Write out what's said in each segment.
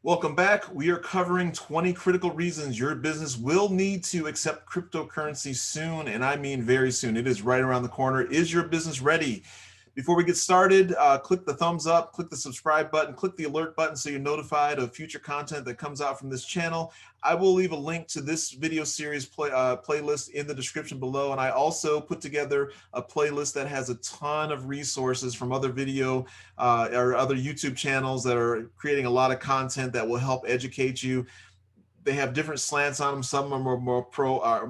Welcome back. We are covering 20 critical reasons your business will need to accept cryptocurrency soon, and I mean very soon. It is right around the corner. Is your business ready? Before we get started, click the thumbs up, click the subscribe button, click the alert button so you're notified of future content that comes out from this channel. I will leave a link to this video series playlist in the description below, and I also put together a playlist that has a ton of resources from other video or other YouTube channels that are creating a lot of content that will help educate you. They have different slants on them. Some are more pro, or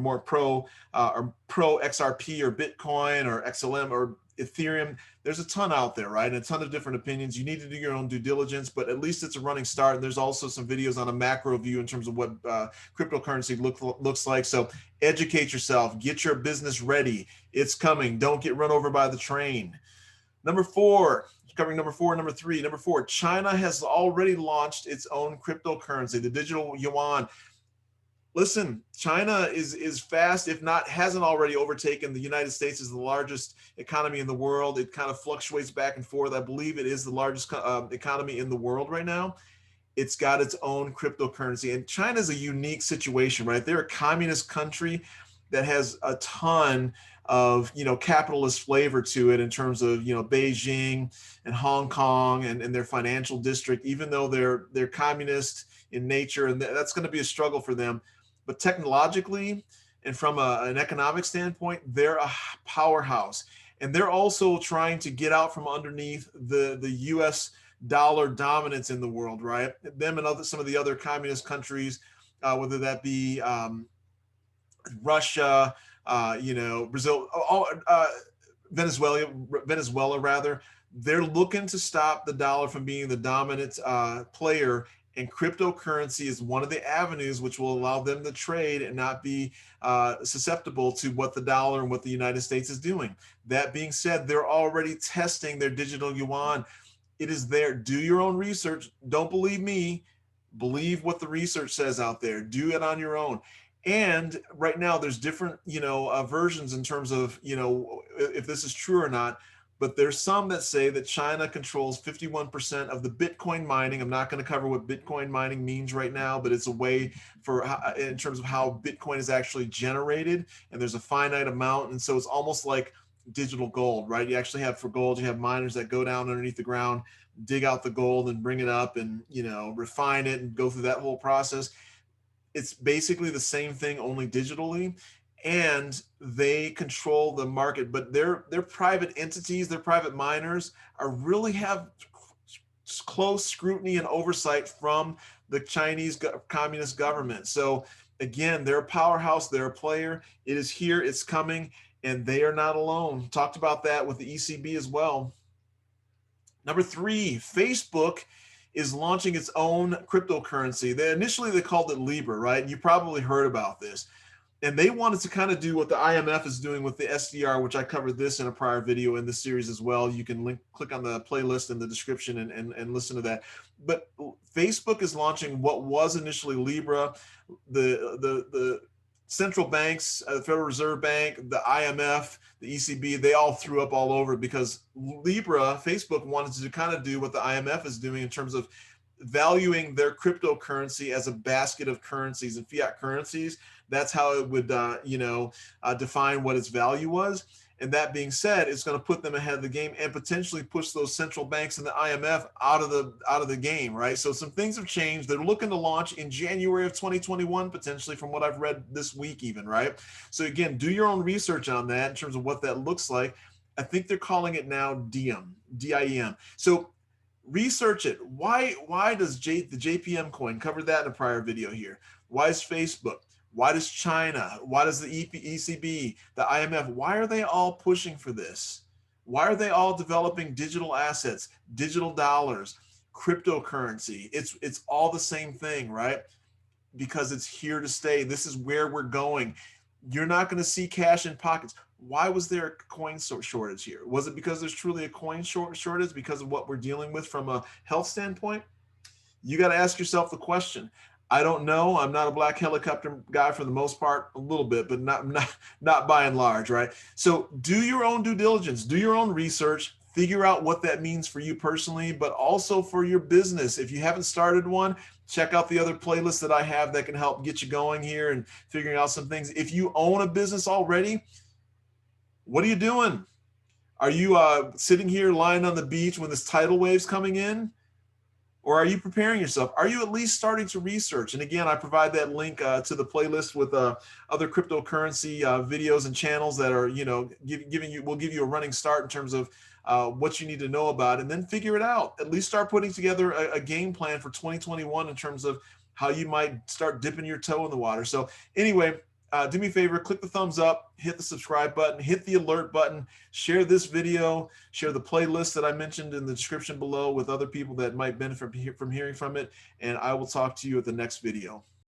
pro XRP or Bitcoin or XLM or Ethereum. There's a ton out there, right? And a ton of different opinions. You need to do your own due diligence, but at least it's a running start. And there's also some videos on a macro view in terms of what cryptocurrency looks like. So educate yourself, get your business ready. It's coming. Don't get run over by the train. Number four, covering number four, number three. Number four, China has already launched its own cryptocurrency, the digital yuan. Listen, China is fast, if not hasn't already overtaken the United States as the largest economy in the world. It kind of fluctuates back and forth. I believe it is the largest economy in the world right now. It's got its own cryptocurrency, and China is a unique situation, right? They're a communist country that has a ton of capitalist flavor to it in terms of Beijing and Hong Kong and their financial district, even though they're communist in nature, and that's going to be a struggle for them. But technologically and from an economic standpoint, they're a powerhouse, and they're also trying to get out from underneath the U.S. dollar dominance in the world, right? Them and some of the other communist countries, whether that be Russia, Brazil, Venezuela rather. They're looking to stop the dollar from being the dominant player, and cryptocurrency is one of the avenues which will allow them to trade and not be susceptible to what the dollar and what the United States is doing. That being said, they're already testing their digital yuan. It is there. Do your own research. Don't believe me. Believe what the research says out there. Do it on your own. And right now, there's different, versions in terms of, if this is true or not. But there's some that say that China controls 51% of the Bitcoin mining. I'm not going to cover what Bitcoin mining means right now, but it's a way for, in terms of how Bitcoin is actually generated, and there's a finite amount. And so it's almost like digital gold, right? You actually have, for gold, you have miners that go down underneath the ground, dig out the gold and bring it up and, refine it and go through that whole process. It's basically the same thing, only digitally, and they control the market. But they're private entities, they're private miners, are really have close scrutiny and oversight from the Chinese communist government. So again, they're a powerhouse, they're a player. It is here, it's coming, and they are not alone. Talked about that with the ECB as well. Number three, Facebook is launching its own cryptocurrency. They called it Libra, right? You probably heard about this. And they wanted to kind of do what the IMF is doing with the SDR, which I covered this in a prior video in this series as well. You can click on the playlist in the description and listen to that. But Facebook is launching what was initially Libra. The central banks, the Federal Reserve Bank, the IMF, the ECB, they all threw up all over it because Libra, Facebook wanted to kind of do what the IMF is doing in terms of valuing their cryptocurrency as a basket of currencies and fiat currencies. That's how it would, define what its value was. And that being said, it's going to put them ahead of the game and potentially push those central banks and the IMF out of the game, right? So some things have changed. They're looking to launch in January of 2021, potentially, from what I've read this week even, right? So again, do your own research on that in terms of what that looks like. I think they're calling it now DIEM, D-I-E-M. So research it. Why does the JPM coin, cover that in a prior video here? Why is Facebook? Why does China? Why does the ECB, the IMF, why are they all pushing for this? Why are they all developing digital assets, digital dollars, cryptocurrency? It's all the same thing, right? Because it's here to stay. This is where we're going. You're not going to see cash in pockets. Why was there a coin shortage here? Was it because there's truly a coin shortage because of what we're dealing with from a health standpoint? You got to ask yourself the question. I don't know. I'm not a black helicopter guy for the most part, a little bit, but not by and large, right? So do your own due diligence, do your own research, Figure out what that means for you personally, but also for your business. If you haven't started one, check out the other playlists that I have that can help get you going here and figuring out some things. If you own a business already, what are you doing? Are you sitting here lying on the beach when this tidal wave's coming in? Or are you preparing yourself? Are you at least starting to research? And again, I provide that link to the playlist with other cryptocurrency videos and channels that are, will give you a running start in terms of what you need to know about, and then figure it out. At least start putting together a game plan for 2021 in terms of how you might start dipping your toe in the water. So anyway, do me a favor, click the thumbs up, hit the subscribe button, hit the alert button, share this video, share the playlist that I mentioned in the description below with other people that might benefit from hearing from it, and I will talk to you at the next video.